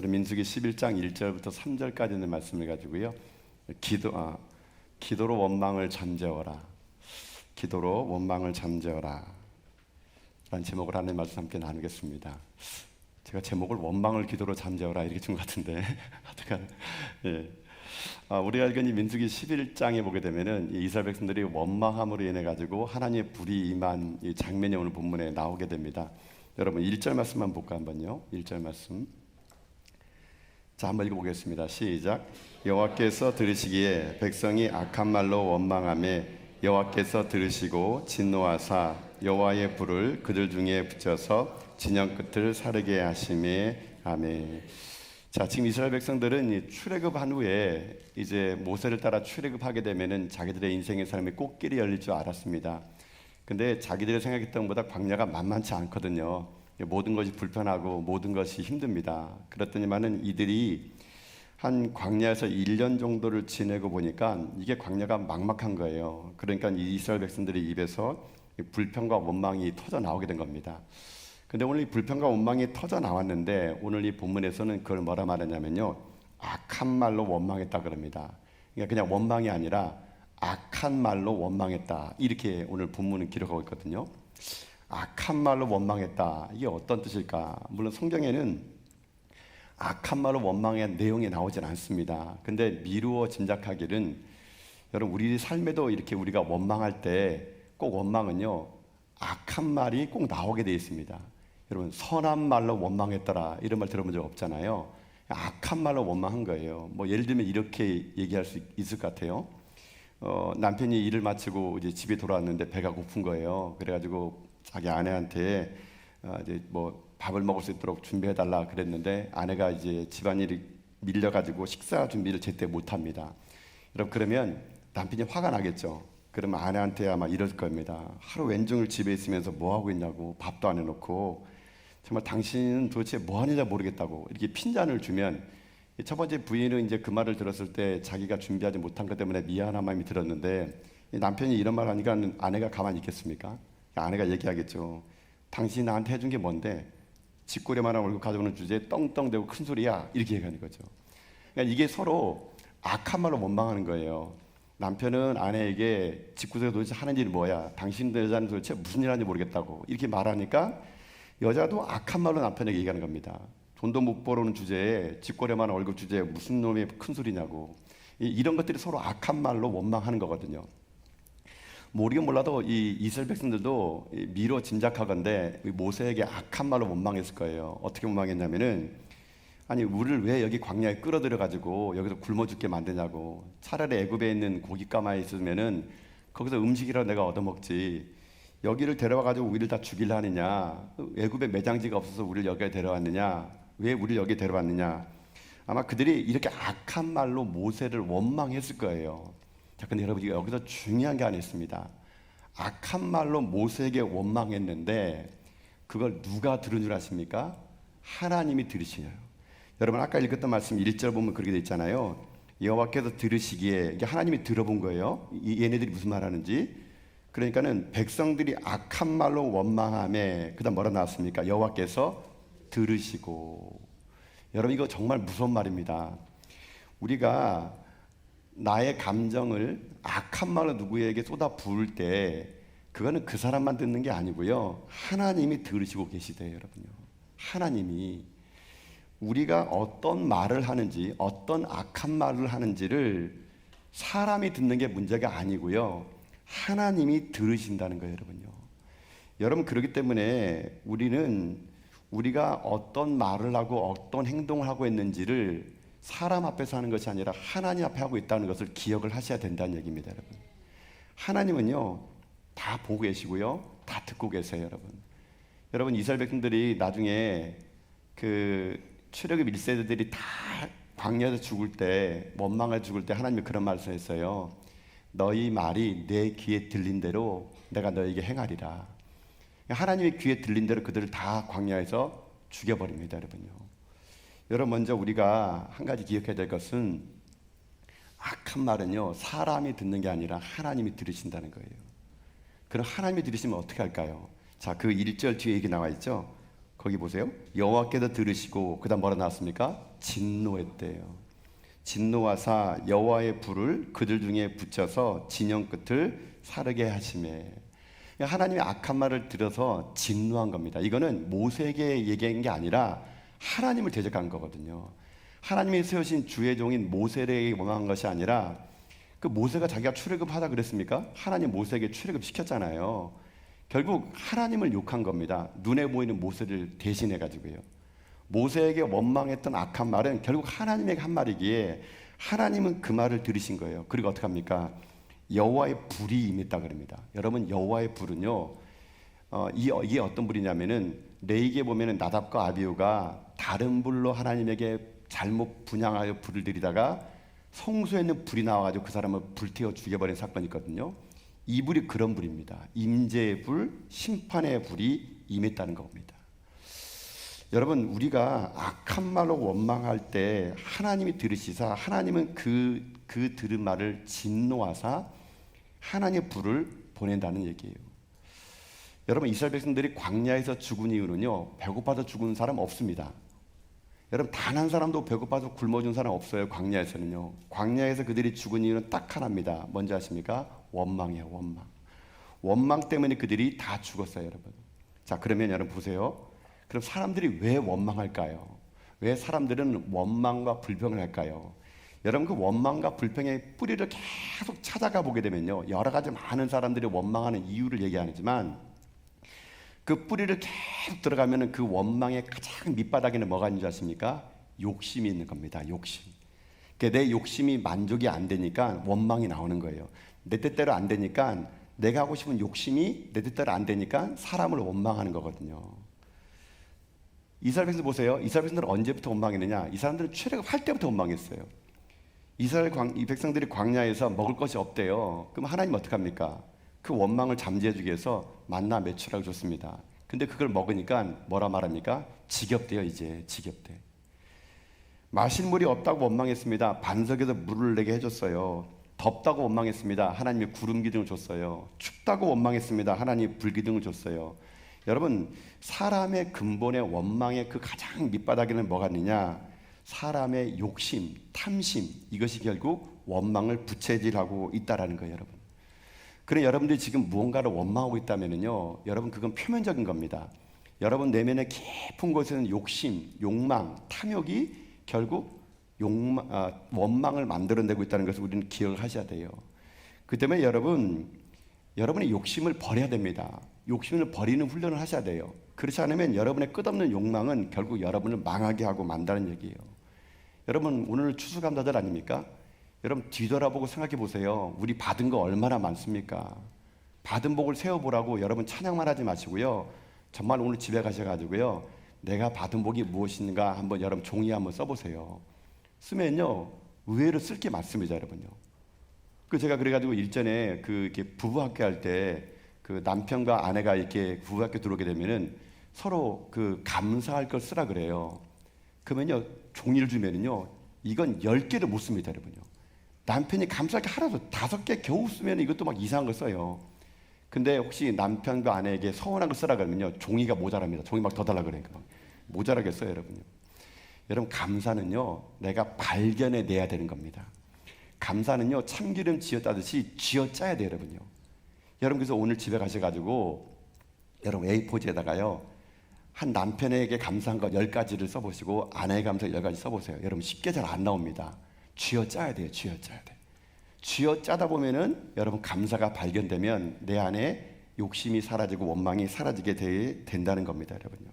오늘은 민수기 11장 1절부터 3절까지 있는 말씀을 가지고요. 기도로 원망을 잠재워라. 기도로 원망을 잠재워라. 라는 제목을 하는 말씀 함께 나누겠습니다. 제가 제목을 원망을 기도로 잠재워라 이렇게 준 것 같은데 하여간 우리가 읽은 이 민수기 11장에 보게 되면은 이스라엘 백성들이 원망함으로 인해 가지고 하나님의 불이 임한 이 장면이 오늘 본문에 나오게 됩니다. 여러분 1절 말씀만 볼까 한번요. 1절 말씀. 자, 한번 읽어보겠습니다. 시작. 여호와께서 들으시기에 백성이 악한 말로 원망하며 여호와께서 들으시고 진노하사 여호와의 불을 그들 중에 붙여서 진영 끝을 사르게 하시매. 아멘. 자, 지금 이스라엘 백성들은 출애굽한 후에 이제 모세를 따라 출애굽하게 되면은 자기들의 인생의 삶이 꽃길이 열릴 줄 알았습니다. 근데 자기들이 생각했던 것보다 광야가 만만치 않거든요. 모든 것이 불편하고 모든 것이 힘듭니다. 그랬더니만은 이들이 한 광야에서 1년 정도를 지내고 보니까 이게 광야가 막막한 거예요. 그러니까 이 이스라엘 백성들의 입에서 불평과 원망이 터져 나오게 된 겁니다. 근데 오늘 이 불평과 원망이 터져 나왔는데 오늘 이 본문에서는 그걸 뭐라 말하냐면요, 악한 말로 원망했다 그럽니다. 그러니까 그냥 원망이 아니라 악한 말로 원망했다, 이렇게 오늘 본문은 기록하고 있거든요. 악한 말로 원망했다, 이게 어떤 뜻일까? 물론 성경에는 악한 말로 원망의 내용이 나오진 않습니다. 근데 미루어 짐작하기는, 여러분 우리 삶에도 이렇게 우리가 원망할 때 꼭 원망은요, 악한 말이 꼭 나오게 되어 있습니다. 여러분 선한 말로 원망했더라 이런 말 들어본 적 없잖아요. 악한 말로 원망한 거예요. 뭐 예를 들면 이렇게 얘기할 수 있을 것 같아요. 남편이 일을 마치고 이제 집에 돌아왔는데 배가 고픈 거예요. 그래가지고 자기 아내한테 이제 뭐 밥을 먹을 수 있도록 준비해 달라 그랬는데 아내가 이제 집안일이 밀려가지고 식사 준비를 제때 못합니다. 여러분 그러면 남편이 화가 나겠죠. 그러면 아내한테 아마 이럴 겁니다. 하루 왼종일 집에 있으면서 뭐 하고 있냐고, 밥도 안 해놓고 정말 당신은 도대체 뭐 하는지 모르겠다고 이렇게 핀잔을 주면, 첫 번째 부인은 이제 그 말을 들었을 때 자기가 준비하지 못한 것 때문에 미안한 마음이 들었는데, 남편이 이런 말 하니까 아내가 가만히 있겠습니까? 아내가 얘기하겠죠. 당신이 나한테 해준 게 뭔데 집고래만한 얼굴 가져오는 주제에 떵떵대고 큰 소리야, 이렇게 얘기하는 거죠. 그러니까 이게 서로 악한 말로 원망하는 거예요. 남편은 아내에게 집구석에 도대체 하는 일이 뭐야, 당신 여자는 도대체 무슨 일 하는지 모르겠다고 이렇게 말하니까 여자도 악한 말로 남편에게 얘기하는 겁니다. 돈도 못 벌어오는 주제에 집거래만 얼굴 주제에 무슨 놈이 큰 소리냐고. 이런 것들이 서로 악한 말로 원망하는 거거든요. 모르긴 몰라도 이 이스라엘 백성들도 미뤄 짐작하건대 모세에게 악한 말로 원망했을 거예요. 어떻게 원망했냐면은, 아니 우리를 왜 여기 광야에 끌어들여 가지고 여기서 굶어 죽게 만드냐고. 차라리 애굽에 있는 고깃가마에 있으면은 거기서 음식이라도 내가 얻어먹지, 여기를 데려와 가지고 우리를 다 죽이려 하느냐, 애굽에 매장지가 없어서 우리를 여기에 데려왔느냐, 왜 우리를 여기에 데려왔느냐. 아마 그들이 이렇게 악한 말로 모세를 원망했을 거예요. 자, 근데 여러분 여기서 중요한 게 하나 있습니다. 악한 말로 모세에게 원망했는데 그걸 누가 들은 줄 아십니까? 하나님이 들으시네요. 여러분 아까 읽었던 말씀 1절 보면 그렇게 돼 있잖아요. 여호와께서 들으시기에, 이게 하나님이 들어본 거예요. 얘네들이 무슨 말 하는지. 그러니까는 백성들이 악한 말로 원망하며 그다음 뭐라 나왔습니까? 여호와께서 들으시고. 여러분 이거 정말 무서운 말입니다. 우리가 나의 감정을 악한 말로 누구에게 쏟아 부을 때 그거는 그 사람만 듣는 게 아니고요, 하나님이 들으시고 계시대요. 여러분요, 하나님이 우리가 어떤 말을 하는지, 어떤 악한 말을 하는지를 사람이 듣는 게 문제가 아니고요, 하나님이 들으신다는 거예요. 여러분요, 여러분 그렇기 때문에 우리가 어떤 말을 하고 어떤 행동을 하고 있는지를 사람 앞에서 하는 것이 아니라 하나님 앞에 하고 있다는 것을 기억을 하셔야 된다는 얘기입니다. 여러분, 하나님은요 다 보고 계시고요, 다 듣고 계세요. 여러분 이스라엘 백성들이 나중에 그 출애굽 1세대들이 다 광야에서 죽을 때, 원망해 죽을 때 하나님이 그런 말씀을 했어요. 너희 말이 내 귀에 들린 대로 내가 너에게 행하리라. 하나님의 귀에 들린 대로 그들을 다 광야에서 죽여버립니다. 여러분 먼저 우리가 한 가지 기억해야 될 것은, 악한 말은요 사람이 듣는 게 아니라 하나님이 들으신다는 거예요. 그럼 하나님이 들으시면 어떻게 할까요? 자, 그 1절 뒤에 얘기 나와 있죠. 거기 보세요. 여호와께서 들으시고 그다음 뭐라 나왔습니까? 진노했대요. 진노하사 여호와의 불을 그들 중에 붙여서 진영 끝을 사르게 하시매. 하나님의 악한 말을 들어서 진노한 겁니다. 이거는 모세에게 얘기한 게 아니라 하나님을 대적한 거거든요. 하나님이 세우신 주의 종인 모세에게 원망한 것이 아니라 그 모세가 자기가 출애굽하다 그랬습니까? 하나님 모세에게 출애굽 시켰잖아요. 결국 하나님을 욕한 겁니다. 눈에 보이는 모세를 대신해 가지고요. 모세에게 원망했던 악한 말은 결국 하나님에게 한 말이기에 하나님은 그 말을 들으신 거예요. 그리고 어떻게 합니까? 여호와의 불이 임했다 그럽니다. 여러분, 여호와의 불은요, 이게 어떤 불이냐면은 레위기에 보면은 나답과 아비후가 다른 불로 하나님에게 잘못 분향하여 불을 들이다가 성소에 있는 불이 나와가지고 그 사람을 불태워 죽여버린 사건이 있거든요. 이 불이 그런 불입니다. 임재의 불, 심판의 불이 임했다는 겁니다. 여러분, 우리가 악한 말로 원망할 때 하나님이 들으시사 하나님은 그 들은 말을 진노하사 하나님의 불을 보낸다는 얘기예요. 여러분, 이스라엘 백성들이 광야에서 죽은 이유는요, 배고파서 죽은 사람 없습니다. 여러분, 단 한 사람도 배고파서 굶어 죽은 사람 없어요. 광야에서는요. 광야에서 그들이 죽은 이유는 딱 하나입니다. 뭔지 아십니까? 원망이에요. 원망. 원망 때문에 그들이 다 죽었어요, 여러분. 자, 그러면 여러분 보세요. 그럼 사람들이 왜 원망할까요? 왜 사람들은 원망과 불평을 할까요? 여러분, 그 원망과 불평의 뿌리를 계속 찾아가 보게 되면요, 여러 가지 많은 사람들이 원망하는 이유를 얘기하지만 그 뿌리를 계속 들어가면 그 원망의 가장 밑바닥에는 뭐가 있는 줄 아십니까? 욕심이 있는 겁니다. 욕심. 그러니까 내 욕심이 만족이 안 되니까 원망이 나오는 거예요. 내 뜻대로 안 되니까, 내가 하고 싶은 욕심이 내 뜻대로 안 되니까 사람을 원망하는 거거든요. 이스라엘 백성들 보세요. 이스라엘 백성들은 언제부터 원망했느냐? 이 사람들은 출애굽할 때부터 원망했어요. 이 백성들이 광야에서 먹을 것이 없대요. 그럼 하나님 어떡합니까? 그 원망을 잠재해 주기 위해서 만나 매출하고 줬습니다. 근데 그걸 먹으니까 뭐라 말합니까? 지겹대요. 이제 지겹대. 마실 물이 없다고 원망했습니다. 반석에서 물을 내게 해줬어요. 덥다고 원망했습니다. 하나님이 구름 기둥을 줬어요. 춥다고 원망했습니다. 하나님이 불 기둥을 줬어요. 여러분, 사람의 근본의 원망의 그 가장 밑바닥에는 뭐가 있느냐? 사람의 욕심, 탐심, 이것이 결국 원망을 부채질하고 있다라는 거예요, 여러분. 그래, 여러분들이 지금 무언가를 원망하고 있다면요, 여러분, 그건 표면적인 겁니다. 여러분 내면의 깊은 곳에는 욕심, 욕망, 탐욕이 결국 원망을 만들어내고 있다는 것을 우리는 기억을 하셔야 돼요. 그 때문에 여러분의 욕심을 버려야 됩니다. 욕심을 버리는 훈련을 하셔야 돼요. 그렇지 않으면 여러분의 끝없는 욕망은 결국 여러분을 망하게 하고 만다는 얘기예요. 여러분, 오늘 추수감사절 아닙니까? 여러분, 뒤돌아보고 생각해 보세요. 우리 받은 거 얼마나 많습니까? 받은 복을 세워보라고 여러분 찬양만 하지 마시고요, 정말 오늘 집에 가셔가지고요, 내가 받은 복이 무엇인가 한번 여러분 종이에 한번 써보세요. 쓰면요, 의외로 쓸 게 많습니다, 여러분요. 제가 그래가지고 일전에 이렇게 부부학교 할 때 그 남편과 아내가 이렇게 부부학교 들어오게 되면은 서로 감사할 걸 쓰라 그래요. 그러면요, 종이를 주면은요, 이건 10개를 못 씁니다, 여러분요. 남편이 감사할 게 하나도 5개 겨우 쓰면 이것도 막 이상한 걸 써요. 근데 혹시 남편과 아내에게 서운한 걸 쓰라 그러면요, 종이가 모자랍니다. 종이 막 더 달라 그러니까 막 모자라겠어요, 여러분요. 여러분, 감사는요, 내가 발견해 내야 되는 겁니다. 감사는요, 참기름 쥐어짜듯이 쥐어짜야 돼요, 여러분요. 여러분, 그래서 오늘 집에 가셔가지고 여러분 A4지에다가요, 한 남편에게 감사한 것 10가지를 써보시고 아내에게 감사한 10가지 써보세요. 여러분, 쉽게 잘 안 나옵니다. 쥐어짜야 돼요. 쥐어짜야 돼. 쥐어짜다 보면은 여러분, 감사가 발견되면 내 안에 욕심이 사라지고 원망이 사라지게 된다는 겁니다, 여러분요.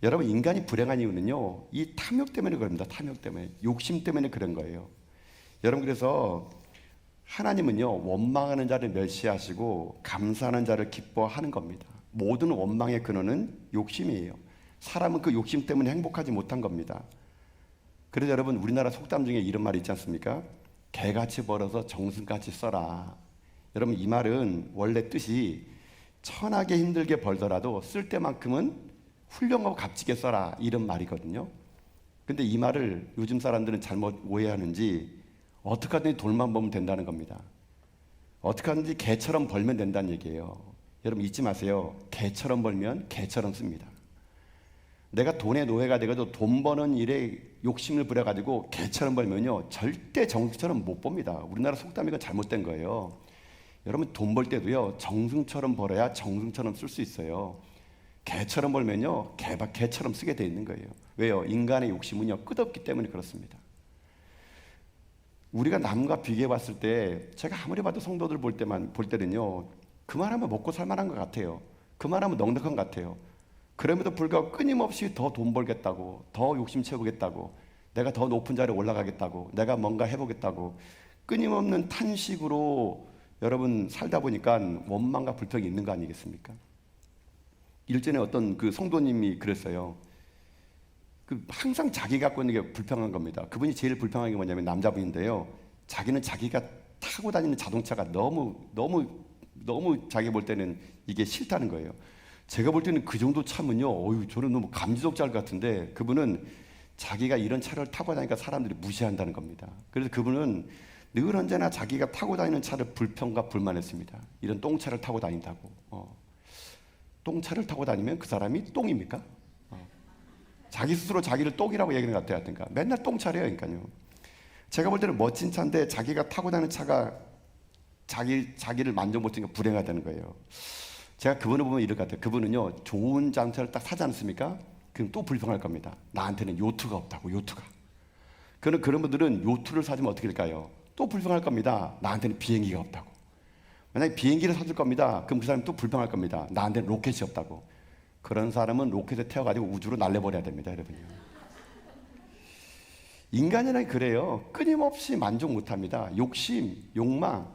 여러분, 인간이 불행한 이유는요, 이 탐욕 때문에 그럽니다. 탐욕 때문에, 욕심 때문에 그런 거예요. 여러분, 그래서 하나님은요, 원망하는 자를 멸시하시고 감사하는 자를 기뻐하는 겁니다. 모든 원망의 근원은 욕심이에요. 사람은 그 욕심 때문에 행복하지 못한 겁니다. 그래서 여러분, 우리나라 속담 중에 이런 말이 있지 않습니까? 개같이 벌어서 정승같이 써라. 여러분, 이 말은 원래 뜻이 천하게 힘들게 벌더라도 쓸 때만큼은 훌륭하고 값지게 써라, 이런 말이거든요. 근데 이 말을 요즘 사람들은 잘못 오해하는지 어떻게 하든지 돈만 벌면 된다는 겁니다. 어떻게 하든지 개처럼 벌면 된다는 얘기예요. 여러분, 잊지 마세요. 개처럼 벌면 개처럼 씁니다. 내가 돈의 노예가 되어도 돈 버는 일에 욕심을 부려가지고 개처럼 벌면요 절대 정승처럼 못 봅니다. 우리나라 속담이 건 잘못된 거예요. 여러분 돈 벌 때도요 정승처럼 벌어야 정승처럼 쓸 수 있어요. 개처럼 벌면요 개처럼 쓰게 돼 있는 거예요. 왜요? 인간의 욕심은요 끝없기 때문에 그렇습니다. 우리가 남과 비교해 봤을 때 제가 아무리 봐도 성도들 볼 때는요 그만하면 먹고 살만한 것 같아요. 그만하면 넉넉한 것 같아요. 그럼에도 불구하고 끊임없이 더 돈 벌겠다고, 더 욕심 채우겠다고, 내가 더 높은 자리에 올라가겠다고, 내가 뭔가 해보겠다고 끊임없는 탄식으로 여러분 살다 보니까 원망과 불평이 있는 거 아니겠습니까? 일전에 어떤 그 성도님이 그랬어요. 그 항상 자기 갖고 있는 게 불평한 겁니다. 그분이 제일 불평한 게 뭐냐면 남자분인데요. 자기는 자기가 타고 다니는 자동차가 너무 자기 볼 때는 이게 싫다는 거예요. 제가 볼 때는 그 정도 차면요, 저는 너무 감지덕잘 같은데 그분은 자기가 이런 차를 타고 다니니까 사람들이 무시한다는 겁니다. 그래서 그분은 늘 언제나 자기가 타고 다니는 차를 불평과 불만했습니다. 이런 똥차를 타고 다닌다고. 똥차를 타고 다니면 그 사람이 똥입니까? 자기 스스로 자기를 똥이라고 얘기하는 것 같아요. 그러니까 맨날 똥차래요. 그러니까요. 제가 볼 때는 멋진 차인데 자기가 타고 다니는 차가 자기를 만족 못하니까 불행하다는 거예요. 제가 그분을 보면 이럴 것 같아요. 그분은요 좋은 자동차를 딱 사지 않습니까? 그럼 또 불평할 겁니다. 나한테는 요트가 없다고. 요트가. 그런 분들은 요트를 사주면 어떻게 될까요? 또 불평할 겁니다. 나한테는 비행기가 없다고. 만약에 비행기를 사줄 겁니다. 그럼 그 사람은 또 불평할 겁니다. 나한테는 로켓이 없다고. 그런 사람은 로켓에 태워가지고 우주로 날려버려야 됩니다. 여러분요. 인간이란 그래요. 끊임없이 만족 못합니다. 욕심, 욕망,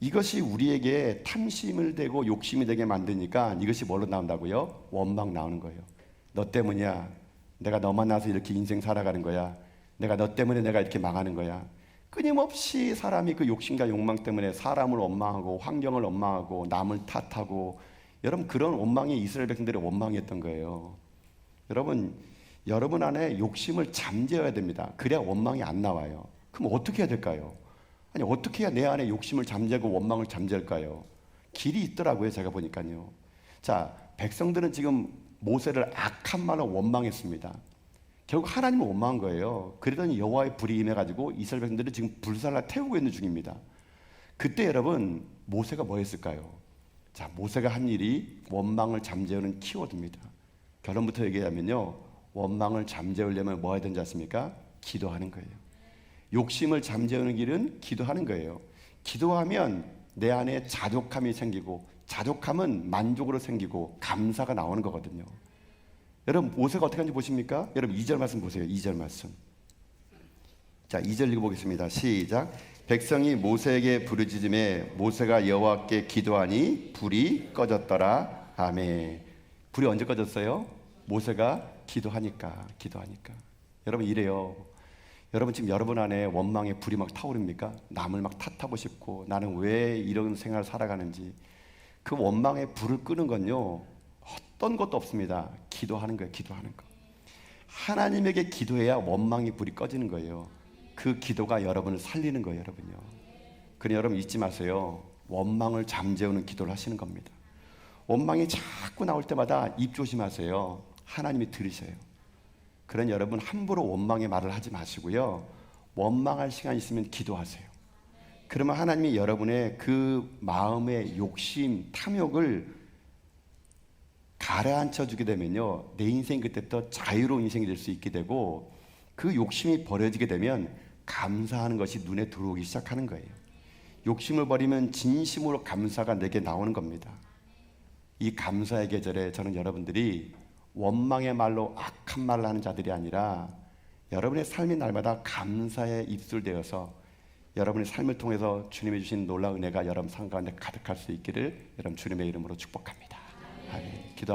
이것이 우리에게 탐심을 되고 욕심이 되게 만드니까 이것이 뭘로 나온다고요? 원망 나오는 거예요. 너 때문이야. 내가 너 만나서 이렇게 인생 살아가는 거야. 내가 너 때문에 내가 이렇게 망하는 거야. 끊임없이 사람이 그 욕심과 욕망 때문에 사람을 원망하고 환경을 원망하고 남을 탓하고, 여러분 그런 원망이 이스라엘 백성들의 원망이었던 거예요. 여러분 안에 욕심을 잠재워야 됩니다. 그래야 원망이 안 나와요. 그럼 어떻게 해야 될까요? 아니 어떻게 해야 내 안에 욕심을 잠재고 원망을 잠재울까요? 길이 있더라고요. 제가 보니까요. 자, 백성들은 지금 모세를 악한 말로 원망했습니다. 결국 하나님을 원망한 거예요. 그러더니 여호와의 불이 임해가지고 이스라엘 백성들은 지금 불살라 태우고 있는 중입니다. 그때 여러분 모세가 뭐 했을까요? 자, 모세가 한 일이 원망을 잠재우는 키워드입니다. 결론부터 얘기하면요, 원망을 잠재우려면 뭐 해야 되는지 아십니까? 기도하는 거예요. 욕심을 잠재우는 길은 기도하는 거예요. 기도하면 내 안에 자족함이 생기고, 자족함은 만족으로 생기고 감사가 나오는 거거든요. 여러분 모세가 어떻게 하는지 보십니까? 여러분 2절 말씀 보세요. 2절 말씀. 자, 2절 읽어보겠습니다. 시작. 백성이 모세에게 부르짖음에 모세가 여호와께 기도하니 불이 꺼졌더라. 아멘. 불이 언제 꺼졌어요? 모세가 기도하니까. 여러분 이래요. 여러분 지금 여러분 안에 원망의 불이 막 타오릅니까? 남을 막 탓하고 싶고 나는 왜 이런 생활을 살아가는지. 그 원망의 불을 끄는 건요 어떤 것도 없습니다. 기도하는 거예요. 기도하는 거. 하나님에게 기도해야 원망의 불이 꺼지는 거예요. 그 기도가 여러분을 살리는 거예요. 여러분요. 그러니 여러분 잊지 마세요. 원망을 잠재우는 기도를 하시는 겁니다. 원망이 자꾸 나올 때마다 입 조심하세요. 하나님이 들으셔요. 그러니 여러분 함부로 원망의 말을 하지 마시고요. 원망할 시간 있으면 기도하세요. 그러면 하나님이 여러분의 그 마음의 욕심, 탐욕을 가라앉혀 주게 되면요, 내 인생 그때부터 자유로운 인생이 될 수 있게 되고, 그 욕심이 버려지게 되면 감사하는 것이 눈에 들어오기 시작하는 거예요. 욕심을 버리면 진심으로 감사가 내게 나오는 겁니다. 이 감사의 계절에 저는 여러분들이 원망의 말로 악한 말을 하는 자들이 아니라 여러분의 삶이 날마다 감사의 입술 되어서 여러분의 삶을 통해서 주님이 주신 놀라운 은혜가 여러분 삶 가운데 가득할 수 있기를 여러분 주님의 이름으로 축복합니다. 아멘. 기도.